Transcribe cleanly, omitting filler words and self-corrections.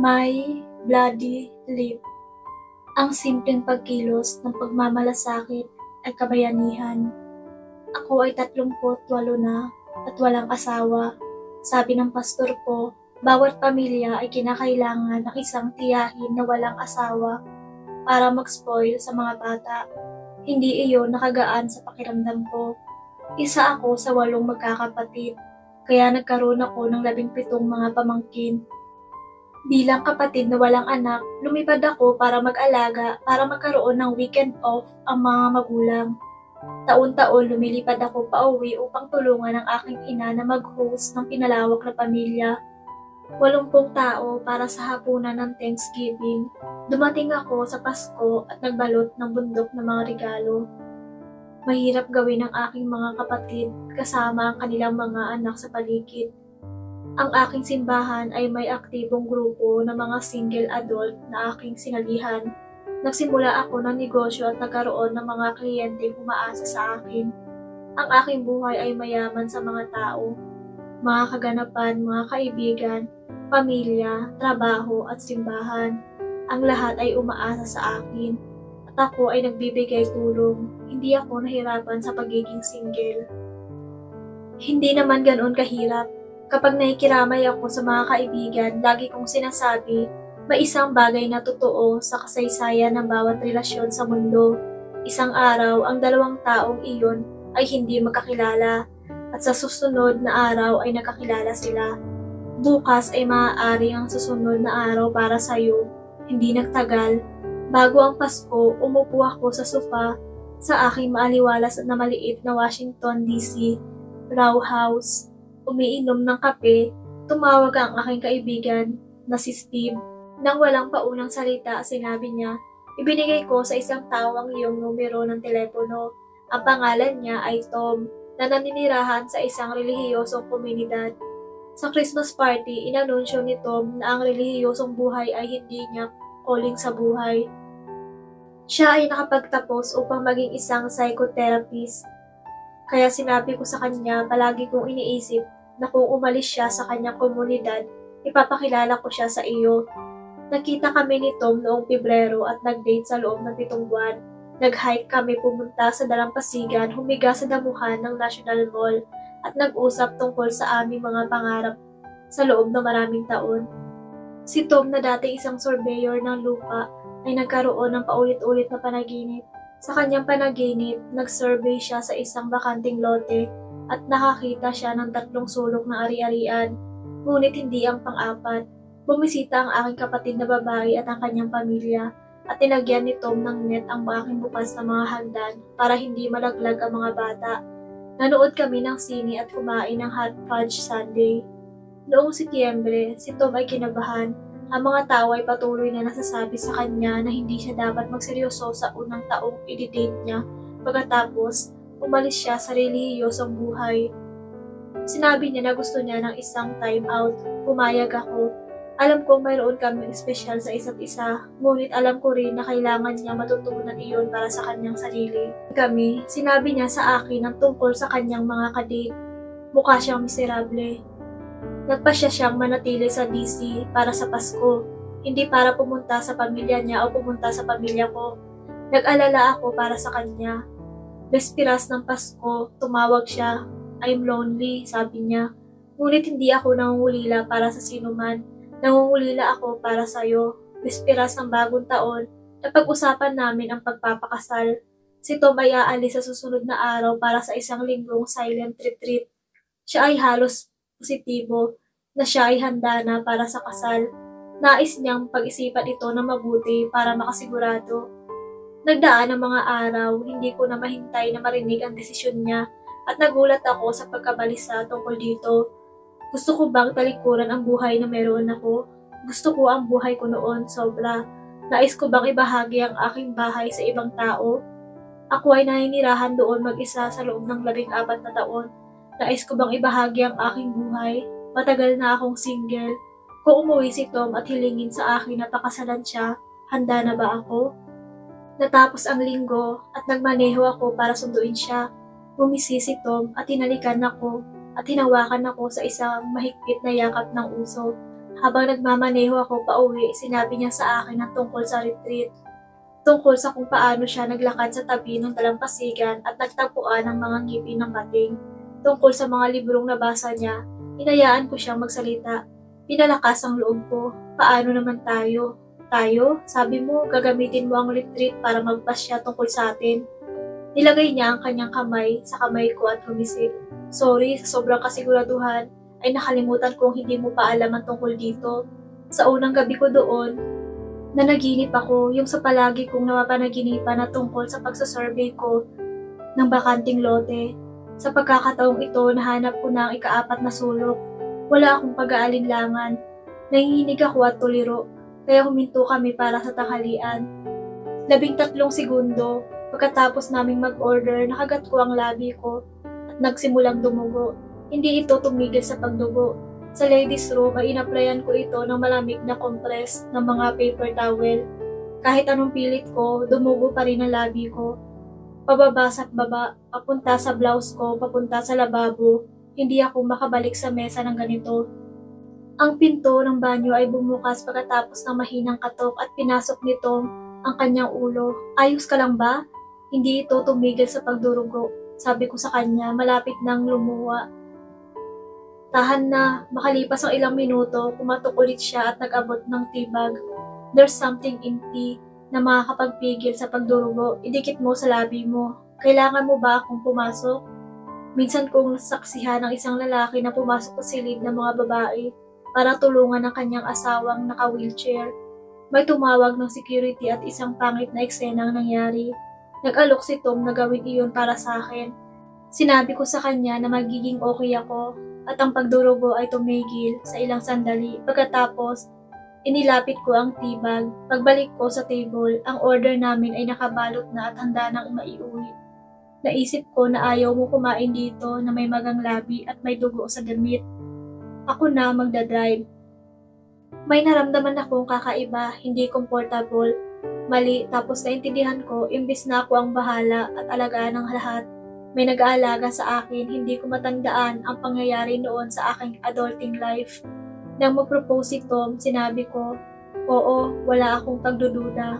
My bloody lip. Ang simpleng pagkilos ng pagmamalasakit ay kabayanihan. Ako ay 38 na at walang asawa. Sabi ng pastor ko, bawat pamilya ay kinakailangan ng isang tiyahin na walang asawa para mag-spoil sa mga bata. Hindi iyon nakagaan sa pakiramdam ko. Isa ako sa 8 magkakapatid, kaya nagkaroon ako ng 17 mga pamangkin. Bilang kapatid na walang anak, lumipad ako para mag-alaga para magkaroon ng weekend off ang mga magulang. Taon-taon lumilipad ako pauwi upang tulungan ang aking ina na mag-host ng pinalawak na pamilya. 80 tao para sa hapunan ng Thanksgiving. Dumating ako sa Pasko at nagbalot ng bundok ng mga regalo. Mahirap gawin ng aking mga kapatid kasama ang kanilang mga anak sa paligid. Ang aking simbahan ay may aktibong grupo ng mga single adult na aking sinalihan. Nagsimula ako ng negosyo at nagkaroon ng mga kliyenteng umaasa sa akin. Ang aking buhay ay mayaman sa mga tao, mga kaganapan, mga kaibigan, pamilya, trabaho at simbahan. Ang lahat ay umaasa sa akin at ako ay nagbibigay tulong. Hindi ako nahirapan sa pagiging single. Hindi naman ganoon kahirap. Kapag nakikiramay ako sa mga kaibigan, lagi kong sinasabi, may isang bagay na totoo sa kasaysayan ng bawat relasyon sa mundo. Isang araw, ang 2 taong iyon ay hindi magkakilala at sa susunod na araw ay nakakilala sila. Bukas ay maaari ang susunod na araw para sa'yo. Hindi nagtagal. Bago ang Pasko, umupo ako sa sofa sa aking maaliwalas na maliit na Washington, D.C. row house. Umiinom ng kape, tumawag ang aking kaibigan na si Steve. Nang walang paunang salita, sinabi niya, ibinigay ko sa isang tao ang iyong numero ng telepono. Ang pangalan niya ay Tom, na naninirahan sa isang relihiyosong komunidad. Sa Christmas party, inanunsyo ni Tom na ang relihiyosong buhay ay hindi niya calling sa buhay. Siya ay nakapagtapos upang maging isang psychotherapist. Kaya sinabi ko sa kanya, palagi kong iniisip na kung umalis siya sa kanyang komunidad, ipapakilala ko siya sa iyo. Nakita kami ni Tom noong Pebrero at nag-date sa loob ng 7 buwan. Nag-hike kami pumunta sa dalampasigan, humiga sa damuhan ng National Mall at nag-usap tungkol sa aming mga pangarap sa loob ng maraming taon. Si Tom na dati isang surveyor ng lupa ay nagkaroon ng paulit-ulit na panaginip. Sa kanyang panaginip, nag-survey siya sa isang bakanting lote at nakakita siya ng 3 sulok na ari-arian, ngunit hindi ang pang-4. Bumisita ang aking kapatid na babae at ang kanyang pamilya at tinagyan ni Tom ng net ang aking bukas na mga hagdan para hindi malaglag ang mga bata. Nanood kami ng sine at kumain ng hot fudge sundae. Noong Setyembre, si Tom ay kinabahan. Ang mga tao ay patuloy na nasasabi sa kanya na hindi siya dapat magseryoso sa unang taong i-date niya. Pagkatapos, umalis siya sa relihiyosong buhay. Sinabi niya na gusto niya ng isang time out. Pumayag ako. Alam kong mayroon kaming espesyal sa isa't isa, ngunit alam ko rin na kailangan niya matutunan iyon para sa kanyang sarili. Sinabi niya sa akin ang tungkol sa kanyang mga kadate. Mukha siyang miserable. Nagpasya siyang manatili sa DC para sa Pasko, hindi para pumunta sa pamilya niya o pumunta sa pamilya ko. Nag-alala ako para sa kanya. Bespiras ng Pasko, tumawag siya. I'm lonely, sabi niya. Ngunit hindi ako nangungulila para sa sinuman. Nangungulila ako para sa'yo. Bespiras ng bagong taon, napag-usapan namin ang pagpapakasal. Si Tom ay aalis sa susunod na araw para sa isang linggong silent retreat. Siya ay halos positibo na siya ay handa na para sa kasal. Nais niyang pag-isipan ito na mabuti para makasigurado. Nagdaan ang mga araw, hindi ko na mahintay na marinig ang desisyon niya at nagulat ako sa pagkabalisa tungkol dito. Gusto ko bang talikuran ang buhay na meron ako? Gusto ko ang buhay ko noon, sobra. Nais ko bang ibahagi ang aking bahay sa ibang tao? Ako ay naninirahan doon mag-isa sa loob ng 14 na taon. Nais ko bang ibahagi ang aking buhay? Matagal na akong single. Kung umuwi si Tom at hilingin sa akin na pakasalan siya, handa na ba ako? Natapos ang linggo at nagmaneho ako para sunduin siya. Bumisi si Tom at hinalikan ako at hinawakan ako sa isang mahigpit na yakap ng uso. Habang nagmamaneho ako pauwi, sinabi niya sa akin na tungkol sa retreat. Tungkol sa kung paano siya naglakad sa tabi ng dalampasigan at nagtagpuan ng mga ngipin ng bating. Tungkol sa mga librong nabasa niya, hinayaan ko siyang magsalita. Pinalakas ang loob ko. Paano naman tayo? Tayo? Sabi mo, gagamitin mo ang retreat para magpasya tungkol sa atin. Nilagay niya ang kanyang kamay sa kamay ko at humisip. Sorry, sa sobrang kasiguraduhan, ay nakalimutan kong hindi mo pa alam ang tungkol dito. Sa unang gabi ko doon, nanaginip ako yung sa palagi kong napapanaginipan na tungkol sa pagsasurvey ko ng bakanting lote. Sa pagkakataong ito, nahanap ko na ang ika-4 na sulok. Wala akong pag-aalinlangan. Nanginginig ako at tuliro, kaya huminto kami para sa tanghalian. 13 segundo, pagkatapos naming mag-order, nakagat ko ang labi ko at nagsimulang dumugo. Hindi ito tumigil sa pagdugo. Sa ladies room ay inaplayan ko ito ng malamig na compress ng mga paper towel. Kahit anong pilit ko, dumugo pa rin ang labi ko. Pababa sa baba, papunta sa blouse ko, papunta sa lababo. Hindi ako makabalik sa mesa ng ganito. Ang pinto ng banyo ay bumukas pagkatapos ng mahinang katok at pinasok nito ang kanyang ulo. Ayos ka lang ba? Hindi ito tumigil sa pagdurugo. Sabi ko sa kanya, malapit nang lumuwa. Tahan na, makalipas ang ilang minuto, kumatok ulit siya at nag-abot ng tibag. There's something in tea na makakapagpigil sa pagdurugo. Idikit mo sa labi mo. Kailangan mo ba akong pumasok? Minsan kong saksihan ng isang lalaki na pumasok sa silid ng mga babae para tulungan ang kanyang asawang naka-wheelchair. May tumawag ng security at isang pangit na eksena ang nangyari. Nag-alok si Tom na gawin iyon para sa akin. Sinabi ko sa kanya na magiging okay ako at ang pagdurugo ay tumigil sa ilang sandali. Pagkatapos, inilapit ko ang tibag. Pagbalik ko sa table, ang order namin ay nakabalot na at handa nang maiuwi. Naisip ko na ayaw mo kumain dito na may magang labi at may dugo sa damit. Ako na magdadrive. May naramdaman akong kakaiba, hindi comfortable, mali, tapos naintindihan ko, imbis na ako ang bahala at alagaan ng lahat. May nag-aalaga sa akin, hindi ko matandaan ang pangyayari noon sa aking adulting life. Nang mag-propose si Tom, sinabi ko, oo, wala akong pagdududa.